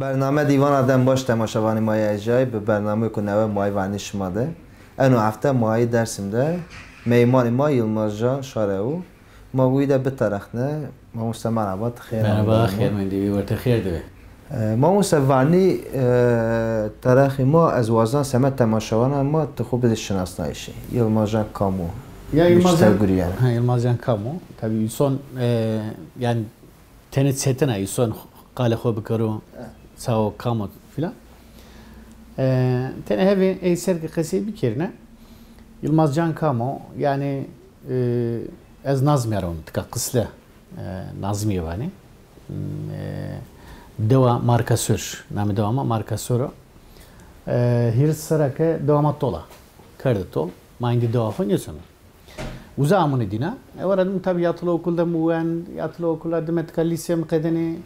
برنامه دیوان آدم باش تماشاوانی مایه جای به برنامه کنه مای وانی شماده انو هفته مای درسیم ده میمان ما یلماز جان شاره او ما بویده به ترخنه ما مرحبا خیر مرحبا خیر من دیوی ورته خیر دوه ما وانی ترخی ما از وازان سمت تماشاوان ما تخوب بده شناسنایشی یلماز جان کامو ya Yılmaz Can Kamu tabii son yani tenet setena son qale xo bikaru sao kamu filan tene hevi eser ki qesi bir kerine Yılmaz Can Kamu yani az nazm yaron tka qısla nazmi yani deva markasör namı devama markasöro hirs saraka devamat tola kardı tol mindi deva fanyasın Uzamını dina. Evaradım tabii yatılı okulda muven, yatılı okulda demet ki lise mkadeni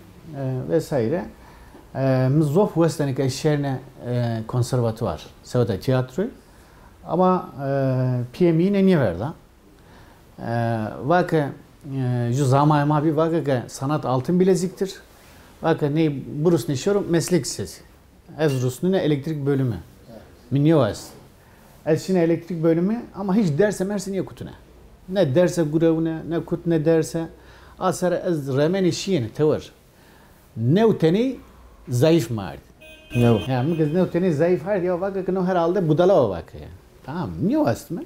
vesaire. Mzof West'teki eşlerine konservatuvar, sevda tiyatroyu. Ama PM'yi ne verdi? Vakı şu zamanıma bir vakı ki sanat altın bileziktir. Vakı ne burası ne şurum meslek lisesi. Ez Rus'un elektrik bölümü. Minyovas. Ez şimdi elektrik bölümü ama hiç derse mersi niye kutuna? Ne derse gurevne, ne kut ne derse asara az remeni şiyen tevr. Ne uteni zayıf mard. Ne? Yani mıkız ne uteni zayıf hard ya vakı ki no herhalde budala o vakı ya. Tamam, niye o aslında?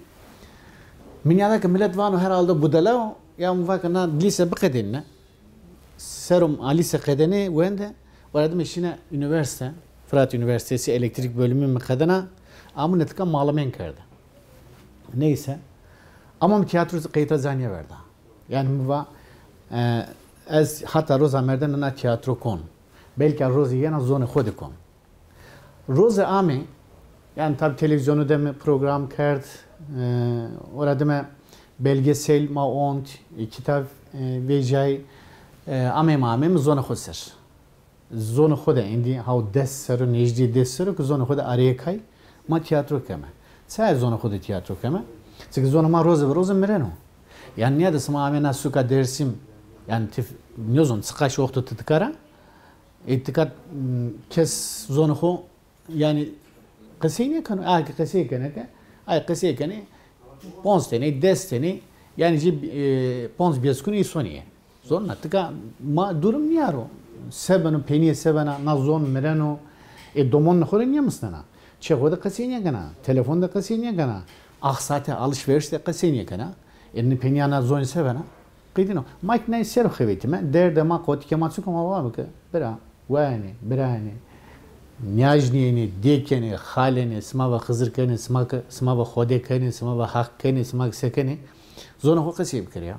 Minyadaki millet vano herhalde budala o ya vakı na lise bıkadinne. Serum lise kadeni vende. Varadım işine üniversite, Fırat Üniversitesi elektrik bölümü mıkadına ama netka malamen kardı. Neyse. Ama tiyatrosu kayıta zaniye verdi. Yani bu az hatta roza merdan na tiyatro kon. Belki rozi yana zone khodi kon. Roza ami yani tabi televizyonu da program kard orada mı belgesel ma ont kitap vecay ami zone khosser. Zone khoda indi hav desser nejdi desser ki zone khoda araya kay ma tiyatro keme. Ser zone khoda tiyatro keme. Çünkü zonuma roza mereno. Yani niye de samamena suka dersim yani ne zon sıkaş oktu tıkara. İtikat kes zonuhu yani kısayne kan kısay kanı kısay kanı pons tane des tane yani pons biaskuni soniye. Zonna tıka ma durum niye aro? Sebenu peniye sebena na zon mereno domon nxorin ya mısnana. Çekoda kısayne kana telefonda kısayne kana. Aksate alışverişte kaseniye kana. Elini penyana zone sevena. Qidino. Mike ne ser xevetime. Derde ma qotike matsuko ma var ki. Bira. Vani, birani. Nyajniyeni, dekeni, haleni, smava xızırkeni, smava xodekeni, smava hakkeni, smava sekeni. Zone ho qasib kiriya.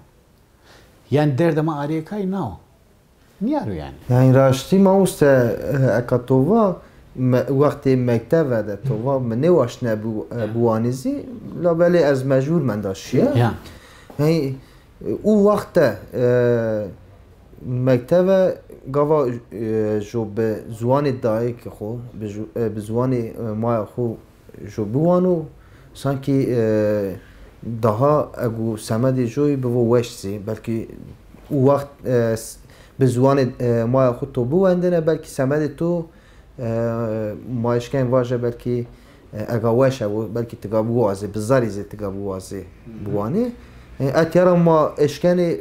Yani derde ma araya kay nao. Niye arıyor yani? Yani raşti ma usta akatova وقتی مکتب ده تو و من نواش نبوانیزی لابلی از مجبور من داشتیه یعنی او وقت مکتب گاوا جو به زوان دایی که خو به زوان ما خو جو بوانو سانکی daha اگو سمدی جوی به وشتی بلکه او وقت به زوان ما خود تو بواندنه بلکه سمدی تو مایشکن واجه بلکه اگاوشه و بلکه تقابو وازه بزاریزه تقابو وازه بوانه اتیارا ما اشکنی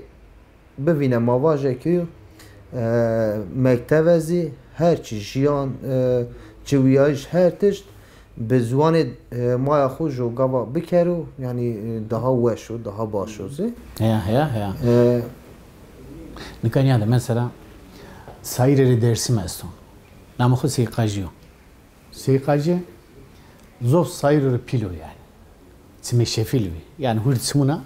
ببینه ما واجه که مکتوزی هرچی جیان چویایش هر تشت به زوان ما خوش و گاوا بکرو یعنی daha وش و daha باشوزه ya نکنیاده mesela sayıreli dersim eston namı seyqajı. Seyqajı zof sayırır pilo yani. Tsime şefilvi. Yani hırtsımına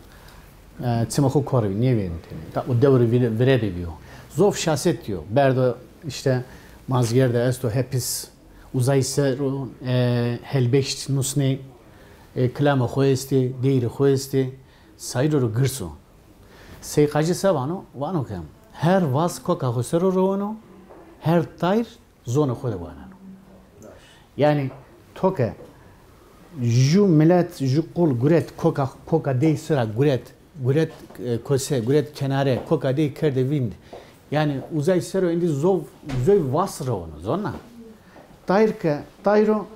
tsime xo korvi niye verin ta o devri verede diyor. Zof şaset diyor. Berdo işte mazgerde esto hepis uzayse helbeşt nusne klama xoesti deyri xoesti sayırır gırso. Seyqajı sevano vano kem. Her vas koka xosero rono her tayr zona khoda wanano. Yani toka ju millet ju qul guret koka dey sıra guret kose guret kenare koka dey kerde vind Yani uzay sero indi zov vasro onu zona. Tayro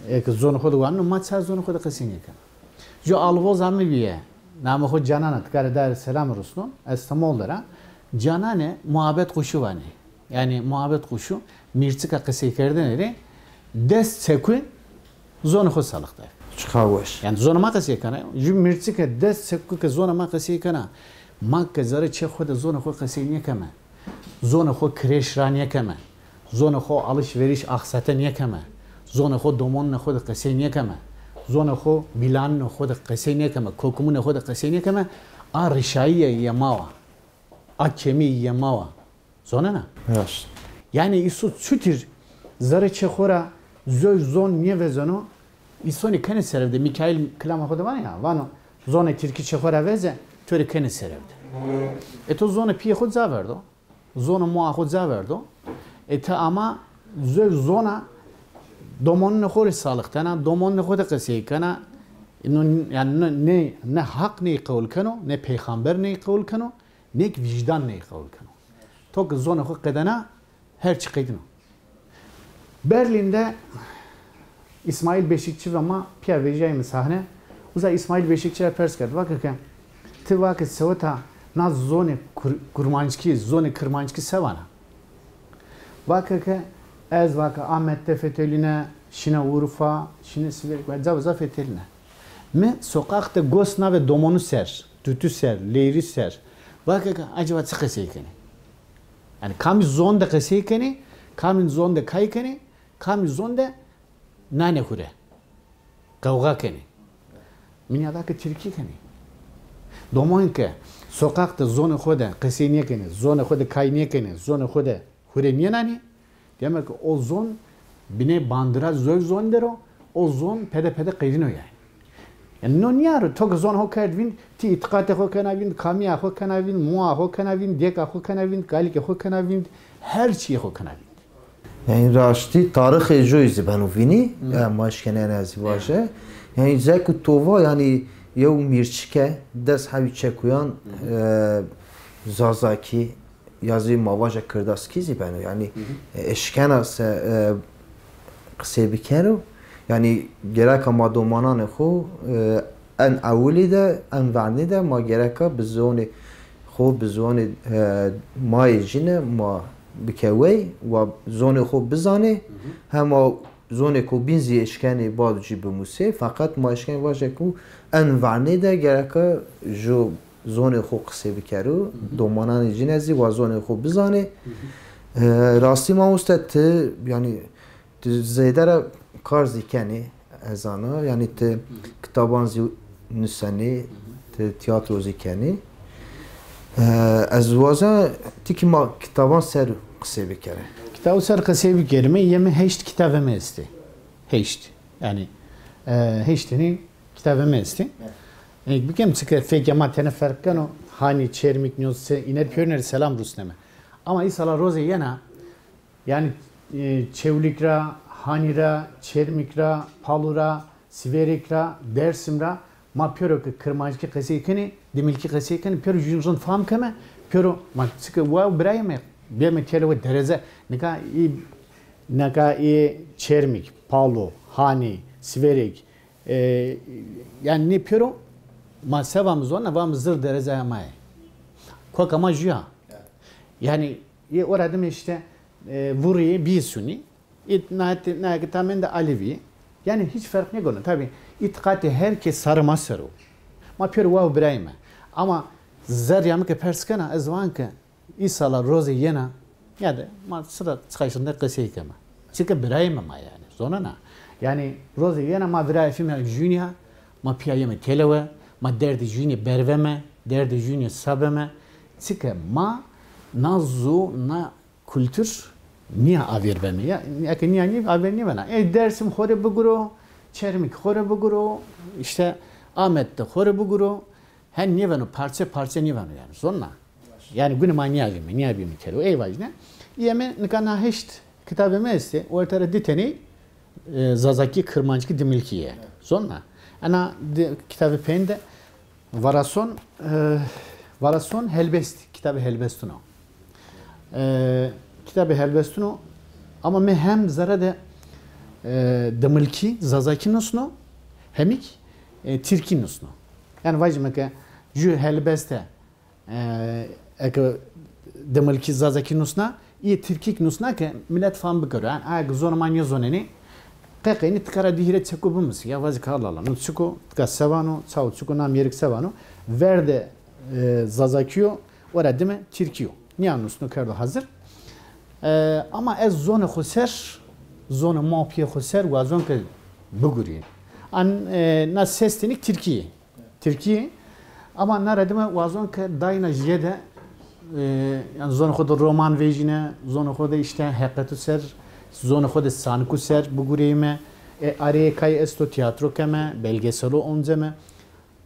ek zona khodu wan matsa zona khodu qasini kan. Jo alvoz ami biye. Namı khod cananat kar dar selam rusno. İstanbul'da canane muhabbet kuşu vani. Yani muhabbet kuşu mirtsika qisi kerden eri des sekun zona khod salıqta. Çıkavuş. Yani zona ma qisi kana. Jo mirtsika des sekun ke zona ma qisi kana. Ma ke zara che khod zona khod qasini kama. Zona khod kreş raniye kama. Zona khod alışveriş aksata niye kama. Zona khod domon khod qasini kama. زون خو بیلان خود قصه نکمه کوکمون خود قصه نکمه رشایی یماوا کمی یماوا زونه نه Yaş. yani isu çütür zare çekora zon niye ve zono isoni kene serevde Mikail klama khode var ya vano zone Türkiye çekora veze töre kene serevde eto zone piye khod zaverdo zone mua khod zaverdo eta ama zona دومون نخور سالخ تنا دومون نخود قصه کنه اینو یعنی نه حق نی قول کنو نه پیغمبر نی قول کنو نه وجدان نی قول کنو تو که زون خود قدنا her çıkıydın. Berlin'de İsmail Beşikçi ve ma piya vereceğim sahne. Uza İsmail Beşikçi'ye pers kerdi. Bakırken ti vakit sevata naz zone kırmançki sevana. Bakırken Ez vaka Ahmet Tefeteline, şine Urfa, şine Siverik ve Zavza Feteline. Me sokakta gosna ve domonu ser, tütü ser, leyri ser. Vaka acaba çıkasıykeni. Yani kami zonda kasıykeni, kami zonda kaykeni, kami zonda nane hure. Kavga keni. Minyadaki Türkiye keni. Domon ke sokakta zonu khoda kasıyniye keni, zonu khoda kayniye keni, zonu khoda hure niye nani? Demek ki o zon bine bandıra zon dero o zon pede qeyrino yani. Yani non yaro tok zon ho kerdvin ti itikate ho kanavin kamiya ho kanavin mua ho kanavin deka ho kanavin kalike ho kanavin her şey ho kanavin. Yani raşti tarih joyzi banu vini maşkene nazi vaje. Yani zeku tova yani yev mirçike des havi çekuyan zazaki yazı mavaja kırdaskizi ben yani eşkena se qise bikero yani gerek ama domanan xo en awli de en vani de ma gerek bizoni xo bizoni mayjine ma bikewey ve zoni xo bizane hem zoni ko binzi eşkeni badji bimuse fakat ma eşken vaje ku en vani de gerek jo زون خو قصه بکرو دومانان جنازی و زون خو بزانه راستی ما استاد yani زیدر کار زیکنی ازانا yani کتابان نسانی تئاتر زیکنی از وازا تیکی ما کتابان سر قصه بکره کتاب سر قصه بکرمه یه هشت کتابه است هشت yani هشتنی کتابه است Bikem çıkar fekema teneferkano hani çermik nüzse iner piyoneri selam rusneme. Ama isala roze yana yani çevlikra, hanira, çermikra, palura, siverikra, dersimra ma piyoro ki kırmancı kasıykeni, demilki kasıykeni piyoro jünzun fam keme piyoro ma çıkar wow brayme biyeme televo dereze neka çermik, palu, hani, siverik yani ne piyoro ma sevam zona vam zır derece amay. Kok ama jya. Yani orada işte vuriye bir suni. İtnaat tamamen de Alevi. Yani hiç fark ne gönül. Tabi itikati herkes sarma sarı. Ma pür vav birayme. Ama zar yamak perskana azvanka isala roze yena ya da ma sıra çıkışında kısay kema. Çünkü birayme ma yani. Zona na. Yani roze yena ma biray film junior ma piyayeme televe ma derdi junior berveme derdi junior sabeme. Çünkü ma nazu na kültür niye avir beni ya niye avir niye bana dersim xore buguro çermik xore buguro işte Ahmet'te xore buguro hen niye bana parça niye bana yani sonra yani günü manya avim niye avim kelo eyvaz ne yeme nikana heşt kitabı meste ortara diteni zazaki kırmancı dimilkiye sonra ana kitabı pende varason helbest kitabı helbestuno kitabı helbestunu ama me hem zara de demilki zazaki nusnu hemik Türkiye nusnu. Yani vacime ki ju helbeste demilki zazaki nusna iyi Türkiye nusna ki millet fan bıkıyor. Yani ay zormanya zoneni Peki, tkara dihire çeku bumuz ya vazi kalala. No çeku tka sevano, çau çeku nam yerik sevano. Verde zazakio, ora değil mi? Türkiyo. Niyanus no kerdo hazır. Ama ez zone xoser, zone mapye xoser ve zone ke buguri. An na sestenik Türkiye. Türkiye. Ama nara değil mi? Ve zone ke dayna jede yani zone xoda roman vejine, zone xoda işte hakikatu ser. Zone خود سانکو سر بگوییم اره کای استو تئاترو کمه belgeselo onzeme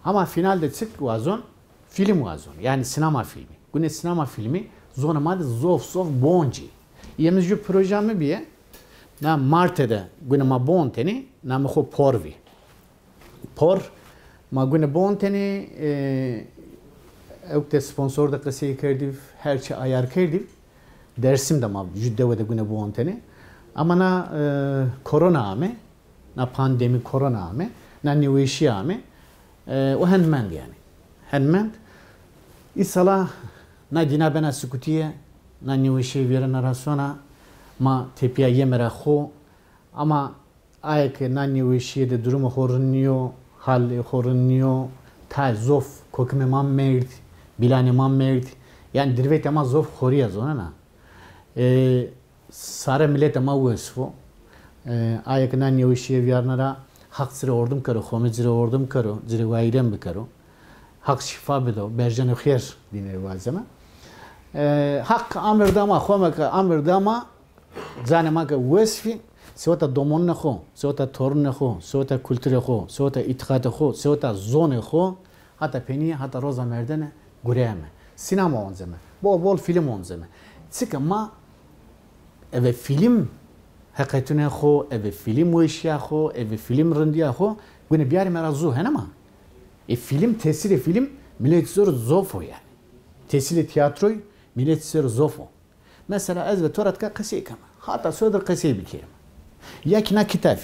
ama finalde çık vazon film vazon yani sinema filmi. Güne sinema filmi zona madde zof bonji. Yemizci projemi bir na Mart'da güne ma bonteni na mı porvi. Por ma güne bonteni evde sponsor da kasiye kerdiv her şey ayar kerdiv dersim de ma jüdde ve de güne bonteni. Ama na korona ame, na pandemi korona ame, na nivişi ame, o henmend yani. Henmend. İsala na dina bena sukutiye, na nivişi veren arasona, ma tepiya yemera xo, ama ayak na nivişi de durumu horunniyo, hal horunniyo, ta zof kokme man merd, bilani man merd, yani dirvet ama zof xoriya zona na. Sare millet ama vesfo ayak na nivişi vernara hak sıra ordum karo, xome zira ordum karo, zira vayrem bikaro, hak şifa bedo, berjen xer dineri vazema. Hak amirdama, xome amirdama, zanema ke vesfi, sevata domon ne xo, sevata torun ne xo, sevata kültüre xo, sevata itikat xo, sevata zone xo, hatta peniye, hatta roza merdene gureyeme. Sinema onzeme, bol film onzeme. Sika ma ev film hakikatine xo, ev film ویشیا xo, ev film rındiya xo, güne biyar merazu henama. Film tesiri film millet zor zofo yani. Tesiri tiyatroy millet zor zofo. Mesela ez ve toratka kasiye kama. Hatta söder kasiye bikerim. Yakina kitap.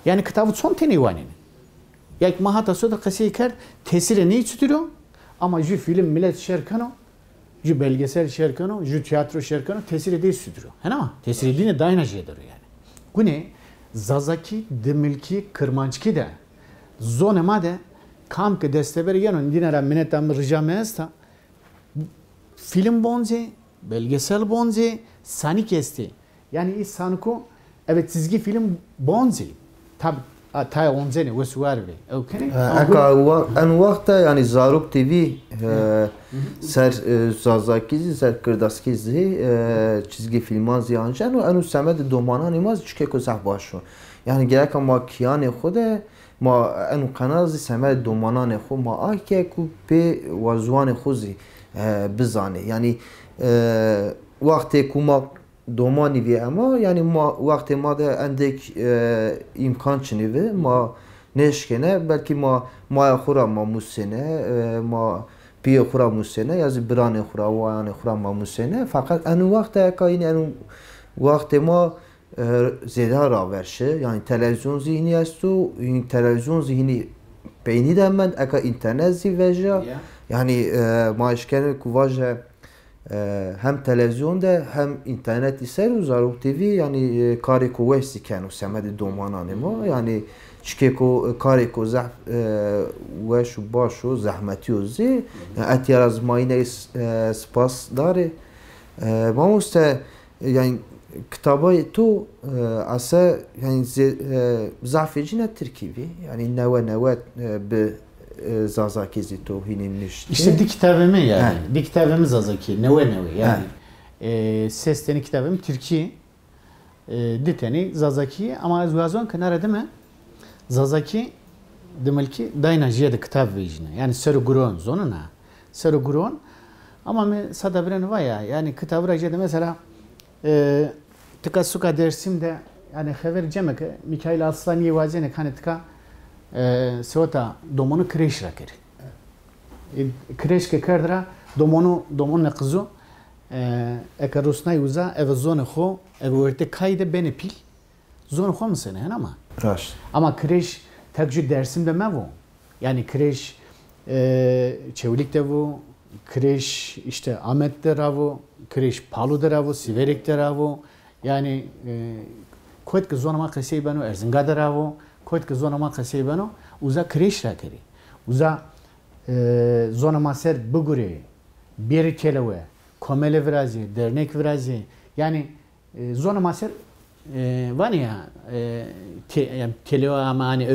Yani kitabı son teni vanini. Yak ma hatta söder kasiye kar tesiri ne içtiriyor? Ama ju film millet şerkano ju belgesel şerkano, ju tiyatro şerkano tesir ediyor sütürüyor. Ama tesir edine dayna şeydir yani. Güne zazaki, demilki, kırmançki de zone made kam ke desteber yanon dinara minetam ricam esta film bonze, belgesel bonze, sani kesti. Yani is sanko evet çizgi film bonze. Tab تا اونزنی وسوار بی اوکی ان وقت یعنی زاروک تیوی سر زازاکیزی سر کرداسکیزی çizgi filman ziyancan و انو سمد دومانان ایماز چکه که زح باشو yani gerek ama kiyane خوده ما انو قنازی سمد دومانان خو ما آکه کو به وزوان خوزی بزانه yani وقتی که ما domani vi ama yani ma vakti ma da endek imkan çinivi ma neşkene belki ma xura ma musene ma piye xura musene yazı birane xura ve yani xura ma musene fakat anu vakti kayın anu vakti ma zeda raverşe yani televizyon zihni estu televizyon zihni beyni de men eka internet ziveja yani ma işkene kuvaja hem televizyonda hem internet iser uzaruk TV yani kari ko westi kanu semedi domanane ma yani çike ko kari ko zah ve şu başo zahmeti ozi atiyar az mayne spas dare ma usta yani kitabı tu asa yani zafecine Türkiye yani neve be Zazaki to hinimmiş. İşte dik kitabımı yani. Dik kitabımız Zazaki. Neve yani. Seslerini kitabım Türkiye. Diteni Zazaki ama az vazon kenara değil mi? Zazaki demelki dayna jiyade kitap vejine. Yani sarı guron zonuna. Sarı guron ama me sada biren var ya yani kitabı rajede mesela tıka suka dersimde yani haber cemek Mikail Aslaniye vazene hani tıka سوتا دومونو کریش را کری کریش که کردرا دومونو نقزو اگر روسنای وزا او زون خو او ورته کایده بین پیل زون خو مسنه ama راست ama kreş tekcü dersimde mevu yani kreş çevlikte bu kreş işte Ahmet'te ravu kreş Palu'da ravu Siverek'te ravu yani koyt ki zonama kasey bano Erzincan'da ravu koyt ki zonama kasey bano uza kreş rakeri uza zonama ser bugure bir keleve komele virazi dernek virazi yani zonama ser var ya yani teleo ama hani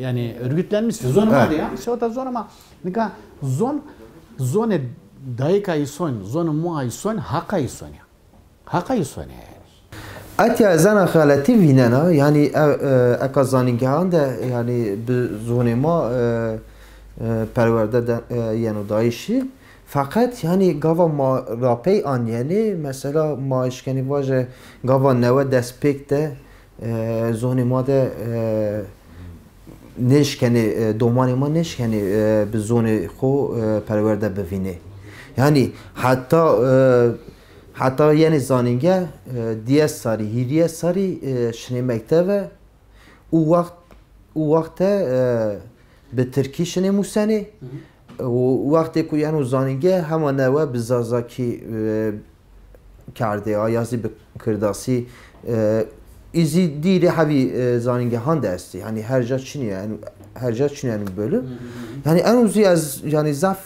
yani örgütlenmiş zon var ya işte o da zon ama nika zone daikayı son zonu muayı son hakayı son ya hakayı son yani اتیا زن خالتی ویننا یعنی اکازانیگهان ده یعنی به زون ما پرورده یعنی دایشی فقط یعنی گاوا ما راپی آن یعنی مثلا ما اشکنی واجه گاوا نوه دسپیک ده زون ما ده نشکنی دومانی ما نشکنی به زون خو پرورده ببینه یعنی حتی یعنی زانینگه دیه ساری هیریه ساری شنی مکتبه او وقت به ترکی شنی موسنی و وقتی که یعنی زانینگه همه نوه به زازاکی کرده آیازی به کرداسی ایزی دیره همی زانینگه هنده استی یعنی هر جا چینی یعنی بölü yani en uzun az yani zaf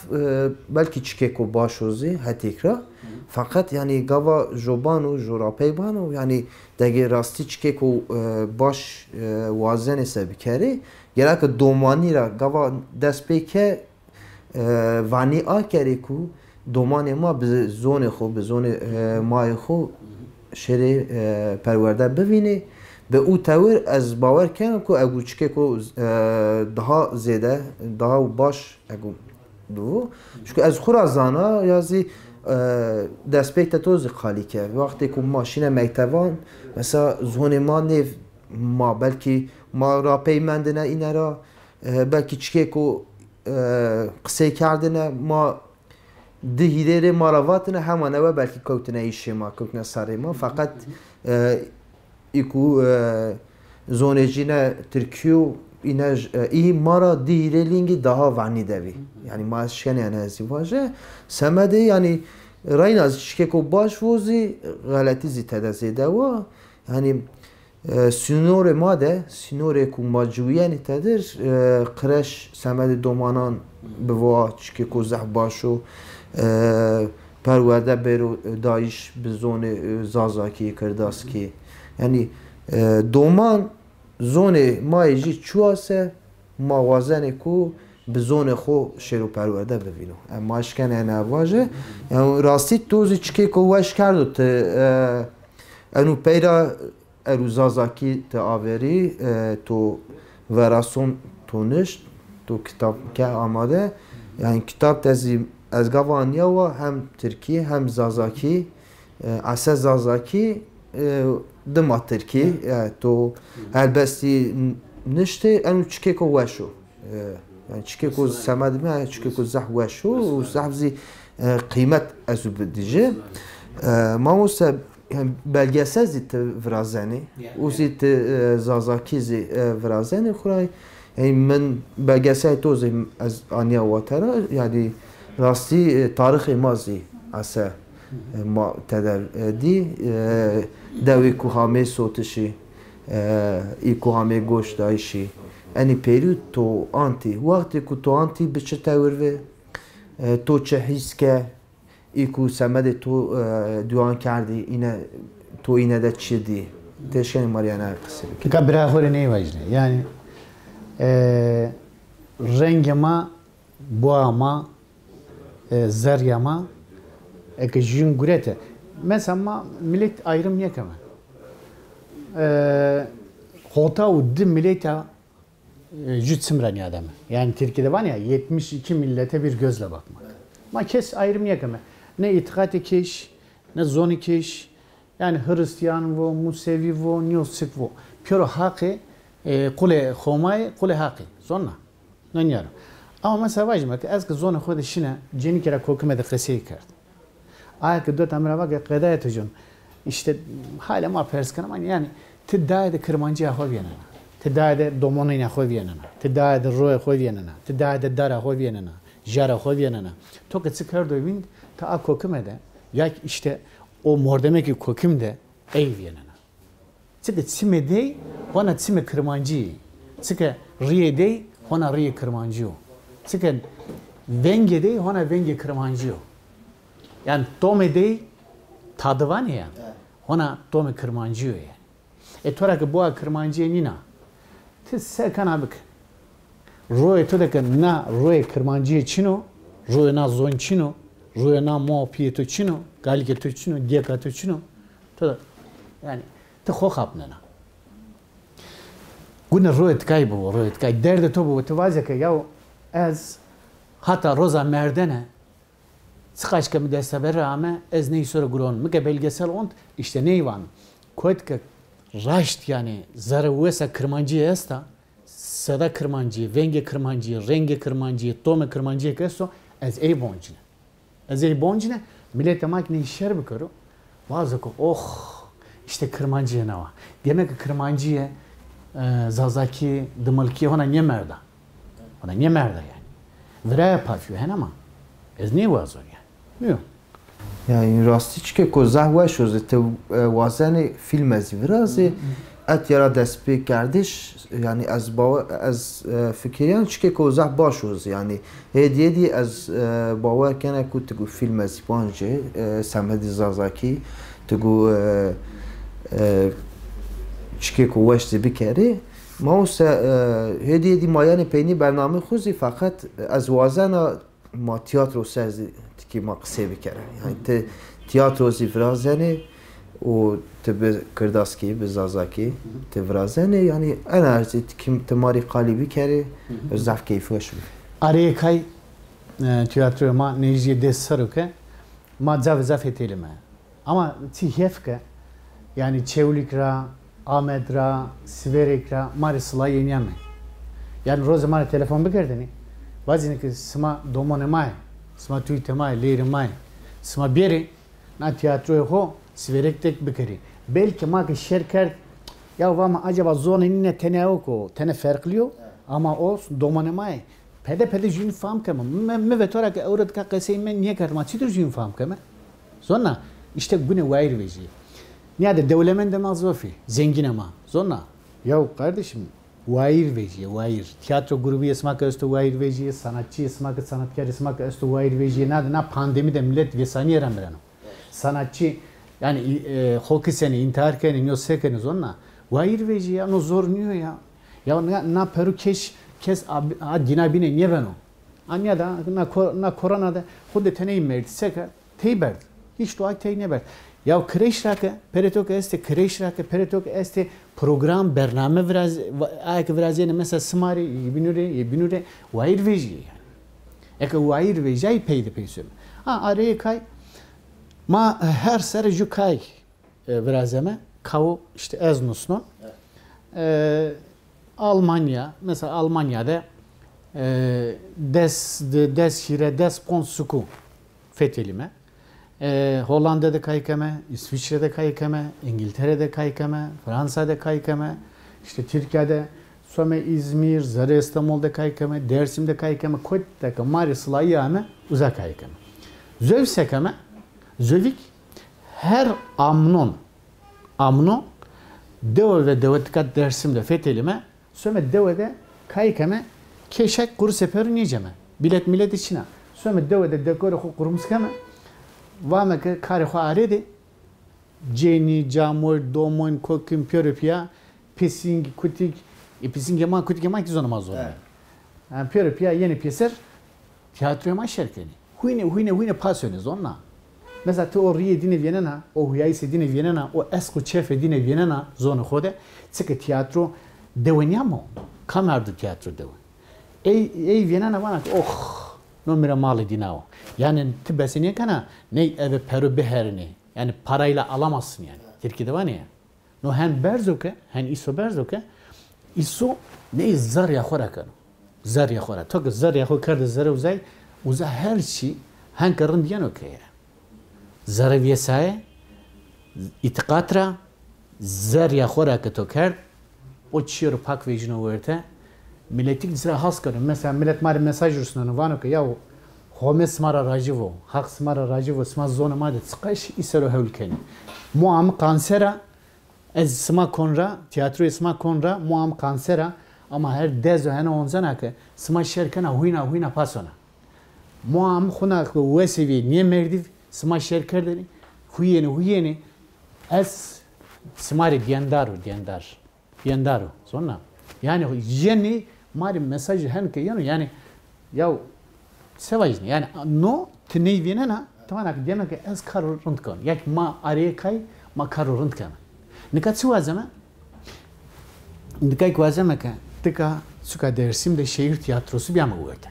belki çikeko başozi hatikra fakat yani gava jobanu jorapeybanu yani dege rasti çikeko baş vazen ise bir kere gerek domani ra gava despeke vani akere ku domani ma bi zone xo bi zone may xo şeri perverde bevini به او تور از باور کنم که اگه چیکه که daha زیاده daha باش اگه دو چون از خرازانا یازی دستپیت توزی خالی که وقتی که ماشین مکتبان مثلا زون ما نیف ما بلکی ما را پیمندنه اینه را بلکی چیکه که قصه کردنه ما دهیره مارواتنه همانه و بلکی کوتنه ایشه ما کوتنه سری ما فقط ایکو زونجینه ترکیو اینا ای مارا دیرلینگی daha vani devi yani maaşken yani azıvaje semede yani rayna şikeko baş vozi galati zitede zedewa yani sinore made sinore ku majuyen tedir kreş semede domanan beva şikeko zah başo perverde beru daiş bizone zazaki kirdaski yani doman zone maici çuase mağazane ku به زون خو شروع پرورده ببینو اما اشکن نواجه یعنی راستی توزی چکی که وش کرد انو پیرا اروزازاکی تا آوری تو وراسون تو نشت تو کتاب که آماده یعنی کتاب تزی از گوانیا و هم ترکیه هم زازاکی اساس زازاکی دما ترکی تو البستی نشته انو چکی که وشو yani çike semadim ya çike zahwa şu zahzi kıymet azubdici mamusa belgesel zit vrazani o zit zazakizi vrazani xuray yani men belgesel toz az aniya watara yani rasti tarihi mazi asa ma tedar di davi kuhame sotişi kuhame goş dayşi any period to anti وقتی که تو anti بچه تاوره تو چه حس که ایکو سمد تو دوان کردی اینه تو اینه ده چی دی تشکن ماریانه قصه که برای خوری نیواجنه yani rengama boğama zeryama ekijin gurete mesela millet ayrım yakama hota uddi millete Cütsimrani adamı. Yani Türkiye'de var ya 72 millete bir gözle bakmak. Ama kes ayrım yakama. Ne itikat keş, ne zoni keş. Yani Hristiyan bu, Musevi bu, Niyosik bu. Piyoro hakkı, kule khomay, kule hakkı. Zonna. Ne yarım. Ama mesela vajma ki az ki zona xod işine ceni kere kokime de kesiyi kard. که دو تمرین وقت قدایت جون işte hala ma perskan ama yani tiddaide kırmancı ya hoyyenana tiddaide domonina hoyyenana tiddaide roe hoyyenana tiddaide dara hoyyenana jara hoyyenana to que çıkar doyun ta akokümede ya işte o mordemeki kokümde eyyenana çıkı çimede ona çime kırmancı çıkı riyede ona riye kırmancı çıkı vengede ona venge kırmancı yani tomede tadı var ya ona tome kırmancı yani tora ki bu kırmancı nina tis serkan abik roe to da ki na roe kırmancı çino roe na zon çino roe na mo piyeto çino galge to çino diyaka to çino to yani te xo xapnana gune roe tkay bu roe tkay derde to bu tvaze ki ya az hatta roza merdene sıkaçka mi desteber rağmen ez neyi sonra gurun mı belgesel ont işte neyvan koyt ki raşt yani zarı vesa kırmancı esta sada kırmancı venge kırmancı renge kırmancı tome kırmancı keso ez ey boncine ez ey boncine millet emak ne işler bakaru bazı ko oh işte kırmancıya ne var demek ki kırmancıya zazaki dımalki ona ne merda yani vraya pafiyo hen ama ez ne var zor yani yani rastî çike ku zehwe şoze te wazanê film ez virazê et yara dest pê kerdiş yani ez fikiriyan çike ku zeh baş oz yani hêdiyê dî ez bawer kene ku tu film ez banje Semedî Zazakî tu çike ku weş zê bikerê mawse hêdiyê dî mayanê peynî bername xwezî feqet ez wazana ma tiyatro ser ki ma qisê bikere yani te tiyatro zî virazanê û te bi kirdaskî bi zazakî te virazanê yani enerjî kim te marî qalî bikere zef keyfî weş bike araya kay tiyatroya ma nejî dest seroke ma zaf etêlime ama ti hevke yani çewlik ra Ahmet ra Siverek ra marî sılay yeniyeme yani roza marî telefon bikerdini bazı ki sma domone mai sma tuite mai leri mai sma beri na tiyatroya ho Siverek tek bikeri belki ma ki şirket ya vama acaba zona nine tene ko tene farklıyor ama o domone mai pede jün fam kama me vetora ki avrat ka qasey men niye karma çitur jün fam kama sonra işte güne wayr veji niye devlemen de mazvafi zengin ama sonra ya kardeşim wayr veji wayr tiyatro grubu esmak östü wayr veji sanatçı esmak sanatkar esmak östü wayr veji na pandemi de millet vesani yaramırano sanatçı yani hoki seni intihar keni no sekeni sonra wayr veji ya no zor niyo ya na peru kes dinabine niye beno anya da na korona da khud teney mert seka teyber hiç doğa tey ne ber ya kreş rake peretok este kreş rake peretok este program bername biraz biraz yani mesela smari binure wayr veji yani ek wayr veji peyde peysem araya kay ma her sere ju kay birazeme kavu işte Eznus'un Almanya mesela Almanya'da des ponsuku fethelime Hollanda'da kaykame, İsviçre'de kaykame, İngiltere'de kaykame, Fransa'da kaykame, işte Türkiye'de Some İzmir, Zara İstanbul'da kaykame, Dersim'de kaykame, Koyt'ta Mari Sılayame, uzak kaykame. Zövsekame, zövik her amno deva ve devetka Dersim'de fethelime, Some devede kaykame, keşek kuru seperi niceme, bilet millet içine, Some devede dekoru kurumskame, Vame că care hoarede geni jamor domon kokim pöröpya pising kutik pising ma kutik ma ki zonama zor. Pöröpya yeni piyser tiyatroya ma şerkeni. Huyne pasyonez onna. Mesela te o riye dine vienena, o huyayse dine vienena, o esko çefe dine vienena zonu xode. Tsike tiyatro deveniamo. Kamerdu tiyatro deven. Ey vienena bana oh no mira mali dinao. Yani tibesini kana ne eve peru beherini yani parayla alamazsın yani. Türkiye'de var ya. No hen berzoke, hen iso berzoke. İso ne zar ya xora kan. Zar ya xora. Tok zar ya xo kardı zar uzay. Uza her şey hen karın diyen okey. زرفیه سایه اعتقاد را زر یا خورا که تو کرد o çiğ pak vecino verte milletik zira has karın mesela millet mari mesaj rüsnanı vano ki ya home smara rajivo hak smara rajivo sma zona made sıkış isero hevlkeni muam kansera ez sma konra tiyatro sma konra muam kansera ama her dezo hena onzana ki sma şerkena huyna pasona muam khuna wesevi niye merdiv sma şerkerdeni huyeni ez smari diyandaro sonra yani yeni mari mesaj hen ki yani ya sevajni yani no tnei vinena tamam ki diyemek ki ez karorund kan yak ma araya kay ma karorund kan nikat suazama nikay kuazama ki tika suka dersimde şehir tiyatrosu bir ama uydu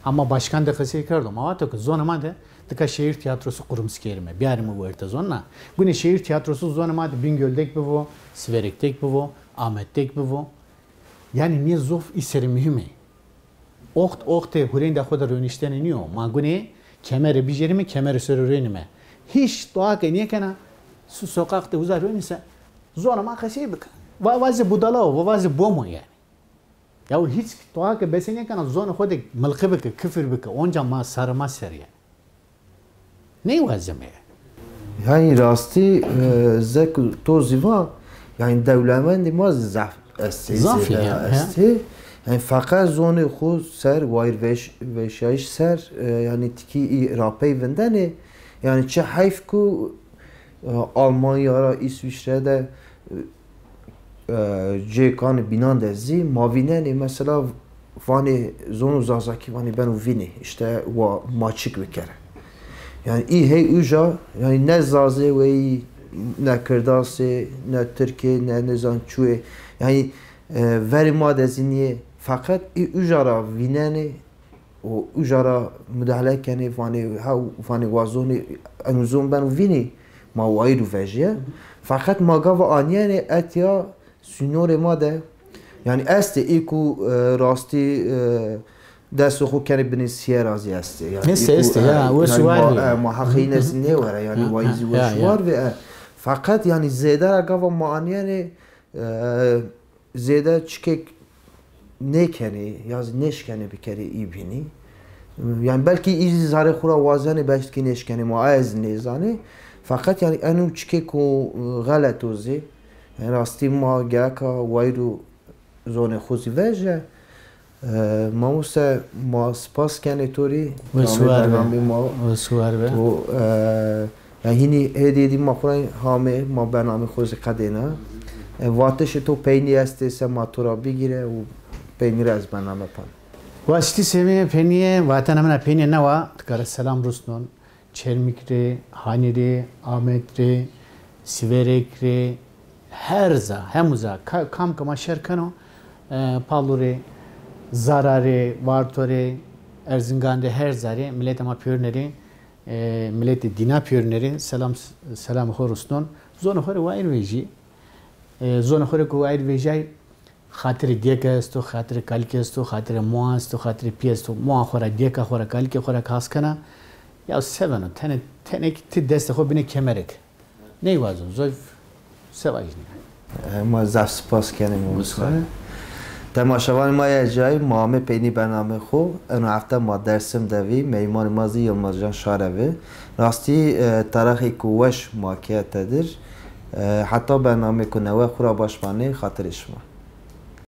ama başkan da kası kardım ama to ki zonama da tika şehir tiyatrosu kurumskerime bir arımı uydu zonna güne şehir tiyatrosu zonama da Bingöl'dek bu Siverek'tek bu Ahmet'tek bu yani niye zof iseri mühimi Okte hureyn de xoda rönişten niyo magune kemeri bijerimi kemeri sörü rönime hiç doğa ki niye kana su sokakta uzar rönise zona ma kası bak vazi budala o vazi bomo yani ya hiç doğa ki besene kana zona xoda mılkı bak küfür bak onca ma sarma ser yani ne vazime yani rasti zek toziva yani devlemendi maz zaf Zafi ya. Yani fakat zonu xu ser wayr veşayiş ser yani tiki rapey vendene yani çe hayf ku Almanya'ra İsviçre'de cekan binan dezi mavinen mesela vani zonu zazaki vani ben vini işte wa maçık bir kere yani iyi hey uja yani ne zaze ve ne kırdası ne Türkiye ne nizan çuye yani veri madeziniye fakat ujara vineni o ujara müdahale keni vani wazoni anuzum ben vini ma wayru veje fakat magava aniyene etya sunore made yani este iku rasti desu xo keni bini siyerazi este yani este ya o suvar ma hakhines ne var yani wayzi ve suvar ve fakat yani zedara gava ma aniyene zede çıkek ne keni yaz neşkeni bir kere ibini yani belki izare xura vazani belki neşkeni ma az nezani fakat yani enu çıkek o galatozi yani rasti ma gaka wayru zone xuzi veje mausa ma spas keni tori suvar be to yani hini hediyedi ma xura hame ma bername xuzi qadena واتش تو پینی است سه ماتورا بگیره و پینی را از برنامه پن. واسطی سوی پینیه واتن همنا پینی نوا تکار سلام رسنون چرمیکره، هانیره، آمدره، سیورکره، هرزا هموزا کام کما شرکنو پالوره، zarare, vartore, Erzincan'da her zare millet ama piyoneri millet dina piyoneri selam horusnon zona hore vair veji zona hore ko vair vejay خاطر دیگه است و خاطر کالکی است و خاطر مو است و خاطر پی است و مو خورا دیگه خورا کالکی خورا کاس کنه یا سوانو تنه تی دست خو بینه کمرک نیوازم زوی سوایش نه ما زف سپاس کنیم تماشاوان ما یه جای مامه پینی برنامه خو اون هفته ما درسم دوی میمان مازی یلماز جان شاروی راستی تاریخی کوش ماکیت تدر حتی برنامه کنه و خورا باشمانه خاطرش ما